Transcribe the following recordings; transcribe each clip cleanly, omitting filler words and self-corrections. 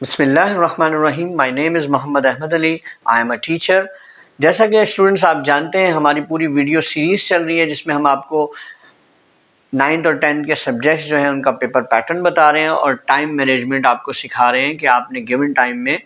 बिस्मिल्लाहिर्रहमानिर्रहीम। My name is Mohammad Ahmad Ali. I am a teacher. जैसा कि स्टूडेंट्स आप जानते हैं, हमारी पूरी वीडियो सीरीज़ चल रही है जिसमें हम आपको 9th और 10th के सब्जेक्ट्स जो हैं उनका पेपर पैटर्न बता रहे हैं और टाइम मैनेजमेंट आपको सिखा रहे हैं कि आपने गिवन टाइम में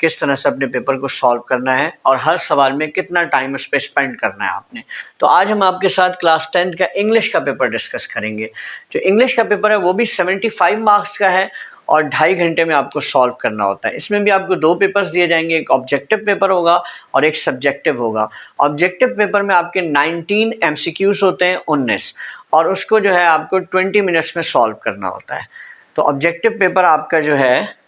किस तरह से अपने पेपर को सॉल्व करना है और हर सवाल में कितना टाइम उस पर स्पेंड करना है आपने। तो आज हम आपके साथ क्लास 10th का इंग्लिश का पेपर डिस्कस करेंगे। जो इंग्लिश का पेपर है वो भी 75 मार्क्स का है और 2.5 घंटे में आपको सॉल्व करना होता है। इसमें भी आपको 2 पेपर्स दिए जाएंगे, एक ऑब्जेक्टिव पेपर होगा और एक सब्जेक्टिव होगा। ऑब्जेक्टिव पेपर में आपके 19 MCQs होते हैं, 19, और उसको जो है आपको 20 मिनट्स में सॉल्व करना होता है। तो ऑब्जेक्टिव पेपर आपका जो है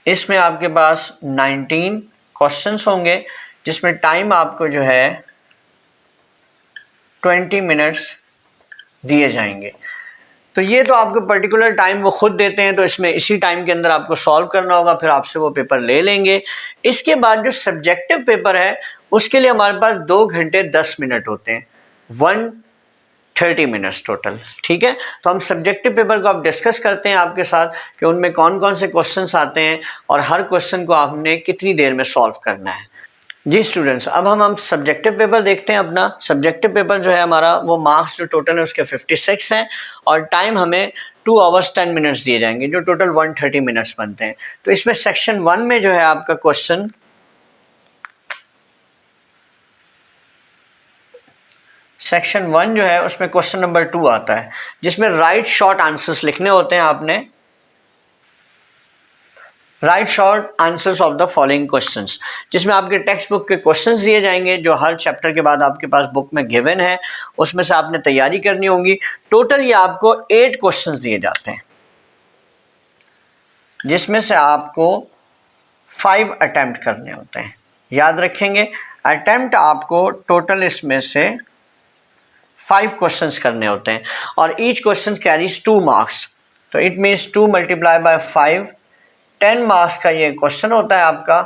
इसमें आपके पास 19 क्वेश्चंस होंगे जिसमें टाइम आपको जो है 20 मिनट्स दिए जाएंगे। तो ये तो आपको पर्टिकुलर टाइम वो खुद देते हैं, तो इसमें इसी टाइम के अंदर आपको सॉल्व करना होगा, फिर आपसे वो पेपर ले लेंगे। इसके बाद जो सब्जेक्टिव पेपर है उसके लिए हमारे पास 2 घंटे 10 मिनट होते हैं, 130 मिनट्स टोटल। ठीक है, तो हम सब्जेक्टिव पेपर को अब डिस्कस करते हैं आपके साथ कि उनमें कौन कौन से क्वेश्चंस आते हैं और हर क्वेश्चन को आपने कितनी देर में सॉल्व करना है। जी स्टूडेंट्स, अब हम सब्जेक्टिव पेपर देखते हैं। अपना सब्जेक्टिव पेपर जो है हमारा, वो मार्क्स जो टोटल है उसके 56 हैं और टाइम हमें 2 आवर्स 10 मिनट्स दिए जाएंगे, जो टोटल 130 मिनट्स बनते हैं। तो इसमें सेक्शन 1 में जो है आपका क्वेश्चन सेक्शन 1 जो है उसमें क्वेश्चन नंबर 2 आता है, जिसमें राइट शॉर्ट आंसर्स लिखने होते हैं आपने। Right short answers of the following questions, जिसमें आपके टेक्स्ट बुक के क्वेश्चंस दिए जाएंगे जो हर चैप्टर के बाद आपके पास बुक में गिवन है, उसमें से आपने तैयारी करनी होगी। टोटल ये आपको 8 क्वेश्चंस दिए जाते हैं, जिसमें से आपको 5 अटेम्प्ट करने होते हैं। याद रखेंगे, अटेम्प्ट आपको टोटल इसमें से 5 क्वेश्चंस करने होते हैं और ईच क्वेश्चन कैरीज 2 मार्क्स। तो it means 2 multiply by 5, 10 marks का ये क्वेश्चन होता है आपका।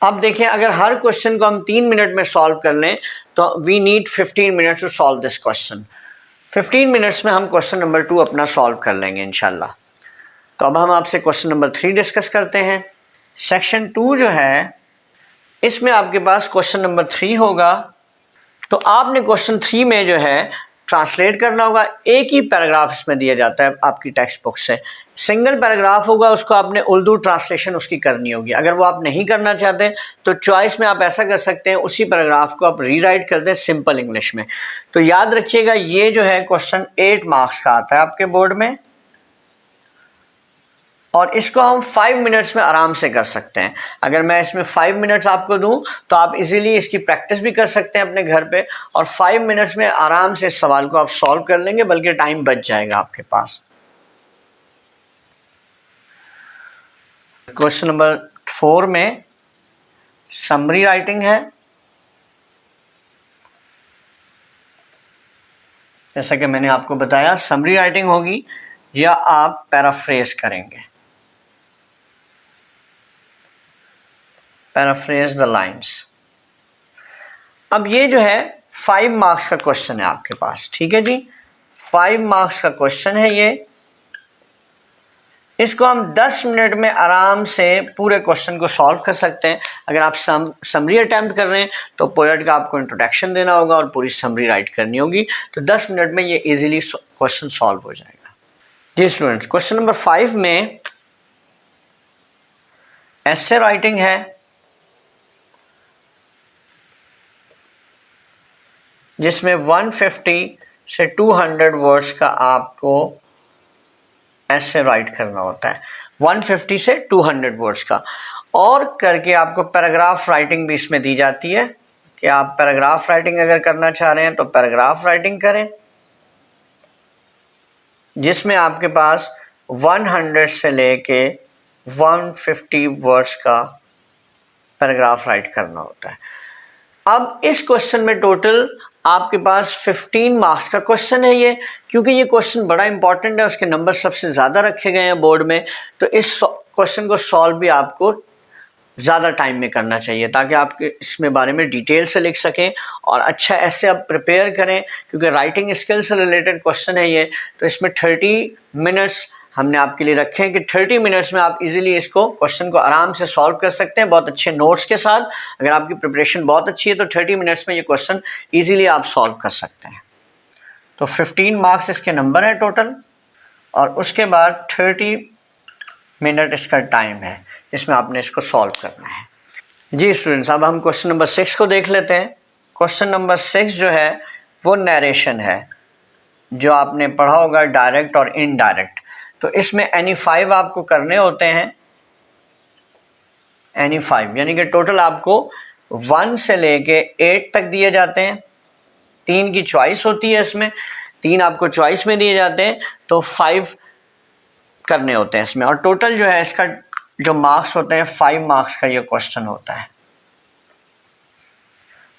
अब देखें, अगर हर क्वेश्चन को हम 3 मिनट में सॉल्व कर लें तो we need 15 minutes to solve this question. 15 minutes में हम क्वेश्चन नंबर 2 अपना सॉल्व कर लेंगे इंशाल्लाह। तो अब हम आपसे क्वेश्चन नंबर 3 डिस्कस करते हैं। सेक्शन 2 जो है इसमें आपके पास क्वेश्चन नंबर 3 होगा। तो आपने क्वेश्चन 3 में जो है ट्रांसलेट करना होगा। एक ही पैराग्राफ इसमें दिया जाता है आपकी टेक्स्ट बुक से, सिंगल पैराग्राफ होगा, उसको आपने उर्दू ट्रांसलेशन उसकी करनी होगी। अगर वो आप नहीं करना चाहते तो चॉइस में आप ऐसा कर सकते हैं, उसी पैराग्राफ को आप रीराइट कर दें सिंपल इंग्लिश में। तो याद रखिएगा, ये जो है क्वेश्चन 8 मार्क्स का आता है आपके बोर्ड में और इसको हम 5 मिनट्स में आराम से कर सकते हैं। अगर मैं इसमें 5 मिनट्स आपको दूं तो आप इजीली इसकी प्रैक्टिस भी कर सकते हैं अपने घर पे और 5 मिनट्स में आराम से इस सवाल को आप सॉल्व कर लेंगे, बल्कि टाइम बच जाएगा आपके पास। क्वेश्चन नंबर 4 में समरी राइटिंग है। जैसा कि मैंने आपको बताया, समरी राइटिंग होगी या आप पैराफ्रेज करेंगे, पैराफ्रेज द लाइंस। अब ये जो है 5 मार्क्स का क्वेश्चन है आपके पास। ठीक है जी, 5 मार्क्स का क्वेश्चन है ये। इसको हम 10 मिनट में आराम से पूरे क्वेश्चन को सॉल्व कर सकते हैं। अगर आप समरी अटेम्प्ट कर रहे हैं तो पोएट का आपको इंट्रोडक्शन देना होगा और पूरी समरी राइट करनी होगी, तो 10 मिनट में ये इजीली क्वेश्चन सॉल्व हो जाएगा। जी स्टूडेंट्स, क्वेश्चन नंबर 5 में एसे राइटिंग है, जिसमें 150 से 200 वर्ड्स का आपको ऐसे राइट करना होता है। 150 से 200 वर्ड्स का, और करके आपको पैराग्राफ राइटिंग भी इसमें दी जाती है कि आप पैराग्राफ राइटिंग अगर करना चाह रहे हैं तो पैराग्राफ राइटिंग करें, जिसमें आपके पास 100 से लेके 150 वर्ड्स का पैराग्राफ राइट करना होता है। अब इस क्वेश्चन में टोटल आपके पास 15 मार्क्स का क्वेश्चन है ये, क्योंकि ये क्वेश्चन बड़ा इंपॉर्टेंट है, उसके नंबर सबसे ज़्यादा रखे गए हैं बोर्ड में। तो इस क्वेश्चन को सॉल्व भी आपको ज़्यादा टाइम में करना चाहिए ताकि आप इसमें बारे में डिटेल से लिख सकें और अच्छा ऐसे आप प्रिपेयर करें, क्योंकि राइटिंग स्किल से रिलेटेड क्वेश्चन है ये। तो इसमें 30 मिनट्स हमने आपके लिए रखे हैं कि 30 मिनट्स में आप इजीली इसको क्वेश्चन को आराम से सॉल्व कर सकते हैं, बहुत अच्छे नोट्स के साथ। अगर आपकी प्रिपरेशन बहुत अच्छी है तो 30 मिनट्स में ये क्वेश्चन इजीली आप सॉल्व कर सकते हैं। तो 15 मार्क्स इसके नंबर है टोटल, और उसके बाद 30 मिनट इसका टाइम है जिसमें आपने इसको सॉल्व करना है। जी स्टूडेंट्स, अब हम क्वेश्चन नंबर 6 को देख लेते हैं। क्वेश्चन नंबर 6 जो है वो नरेशन है, जो आपने पढ़ा होगा डायरेक्ट और इनडायरेक्ट। तो इसमें एनी 5 आपको करने होते हैं, एनी 5 यानी कि टोटल आपको 1 से लेके 8 तक दिए जाते हैं। 3 की चॉइस होती है, इसमें 3 आपको चॉइस में दिए जाते हैं, तो 5 करने होते हैं इसमें। और टोटल जो है इसका जो मार्क्स होते हैं 5 मार्क्स का ये क्वेश्चन होता है।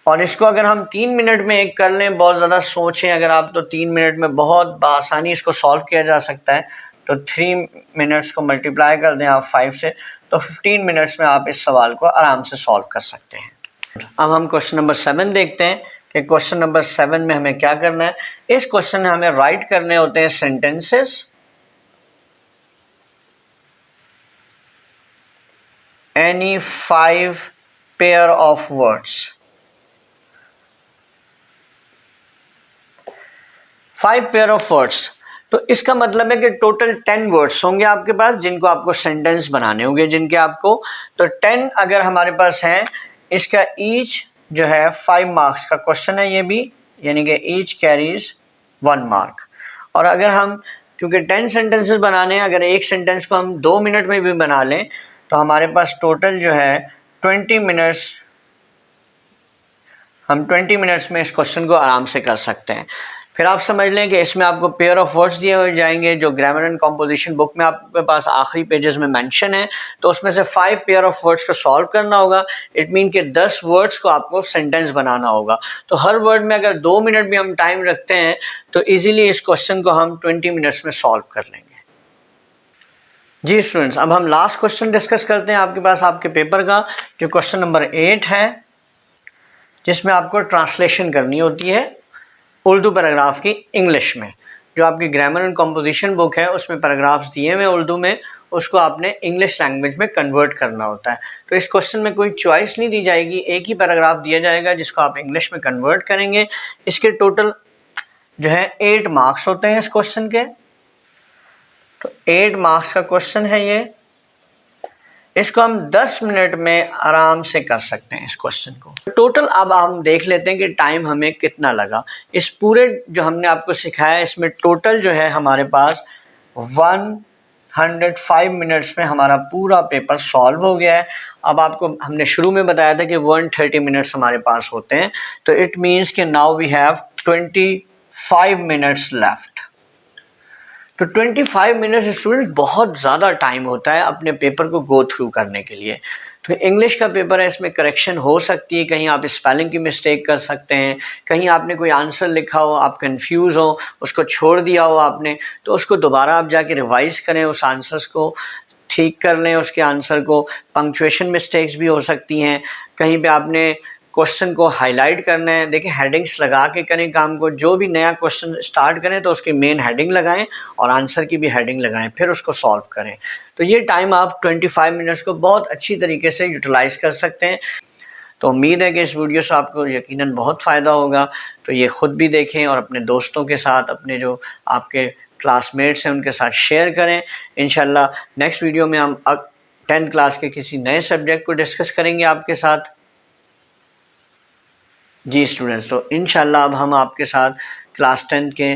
और इसको अगर हम 3 मिनट में एक कर लें, बहुत ज़्यादा सोचें अगर आप, तो 3 मिनट में बहुत आसानी इसको सॉल्व किया जा सकता है। तो 3 मिनट्स को मल्टीप्लाई कर दें आप 5 से, तो 15 मिनट्स में आप इस सवाल को आराम से सॉल्व कर सकते हैं। अब हम क्वेश्चन नंबर 7 देखते हैं कि क्वेश्चन नंबर 7 में हमें क्या करना है। इस क्वेश्चन में हमें राइट करने होते हैं sentences, any 5 pair of words, 5 pair of words। तो इसका मतलब है कि टोटल 10 वर्ड्स होंगे आपके पास जिनको आपको सेंटेंस बनाने होंगे, जिनके आपको, तो 10 अगर हमारे पास हैं, इसका ईच जो है 5 मार्क्स का क्वेश्चन है ये भी, यानी कि ईच कैरीज 1 मार्क। और अगर हम, क्योंकि 10 सेंटेंसेस बनाने हैं, अगर एक सेंटेंस को हम 2 मिनट में भी बना लें तो हमारे पास टोटल जो है 20 मिनट्स, हम 20 मिनट्स में इस क्वेश्चन को आराम से कर सकते हैं। फिर आप समझ लें कि इसमें आपको पेयर ऑफ वर्ड्स दिए हुए जाएंगे जो ग्रामर एंड कॉम्पोजिशन बुक में आपके पास आखिरी पेजेस में मेंशन है। तो उसमें से 5 पेयर ऑफ वर्ड्स को सॉल्व करना होगा। इट मीन कि 10 वर्ड्स को आपको सेंटेंस बनाना होगा। तो हर वर्ड में अगर 2 मिनट भी हम टाइम रखते हैं तो ईजिली इस क्वेश्चन को हम 20 मिनट्स में सॉल्व कर लेंगे। जी स्टूडेंट्स, अब हम लास्ट क्वेश्चन डिस्कस करते हैं आपके पास आपके पेपर का, जो क्वेश्चन नंबर 8 है, जिसमें आपको ट्रांसलेशन करनी होती है उर्दू पैराग्राफ की इंग्लिश में। जो आपकी ग्रामर एंड कॉम्पोजिशन बुक है उसमें पैराग्राफ्स दिए हुए उर्दू में, उसको आपने इंग्लिश लैंग्वेज में कन्वर्ट करना होता है। तो इस क्वेश्चन में कोई चॉइस नहीं दी जाएगी, एक ही पैराग्राफ दिया जाएगा जिसको आप इंग्लिश में कन्वर्ट करेंगे। इसके टोटल जो है 8 मार्क्स होते हैं इस क्वेश्चन के। तो 8 मार्क्स का क्वेश्चन है ये। इसको हम 10 मिनट में आराम से कर सकते हैं इस क्वेश्चन को। टोटल अब हम देख लेते हैं कि टाइम हमें कितना लगा। इस पूरे जो हमने आपको सिखाया इसमें टोटल जो है हमारे पास 105 मिनट्स में हमारा पूरा पेपर सॉल्व हो गया है। अब आपको हमने शुरू में बताया था कि 130 मिनट्स हमारे पास होते हैं, तो इट मीन्स कि now we have 25 minutes left. तो 25 मिनट्स स्टूडेंट्स बहुत ज़्यादा टाइम होता है अपने पेपर को गो थ्रू करने के लिए। तो इंग्लिश का पेपर है, इसमें करेक्शन हो सकती है, कहीं आप स्पेलिंग की मिस्टेक कर सकते हैं, कहीं आपने कोई आंसर लिखा हो, आप कंफ्यूज हो, उसको छोड़ दिया हो आपने, तो उसको दोबारा आप जाके रिवाइज करें, उस आंसर्स को ठीक कर लें, उसके आंसर को। पंक्चुएशन मिस्टेक्स भी हो सकती हैं, कहीं पे आपने क्वेश्चन को हाईलाइट करना है। देखिए, हेडिंग्स लगा के करें काम को। जो भी नया क्वेश्चन स्टार्ट करें तो उसकी मेन हेडिंग लगाएं और आंसर की भी हेडिंग लगाएं, फिर उसको सॉल्व करें। तो ये टाइम आप 25 मिनट्स को बहुत अच्छी तरीके से यूटिलाइज़ कर सकते हैं। तो उम्मीद है कि इस वीडियो से आपको यकीनन बहुत फ़ायदा होगा। तो ये ख़ुद भी देखें और अपने दोस्तों के साथ, अपने जो आपके क्लासमेट्स हैं उनके साथ शेयर करें। इंशाल्लाह नेक्स्ट वीडियो में हम 10th क्लास के किसी नए सब्जेक्ट को डिस्कस करेंगे आपके साथ। जी स्टूडेंट्स, तो इंशाल्लाह अब हम आपके साथ क्लास 10 के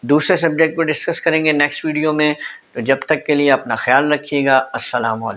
दूसरे सब्जेक्ट को डिस्कस करेंगे नेक्स्ट वीडियो में। तो जब तक के लिए अपना ख्याल रखिएगा। अस्सलाम वालेकुम।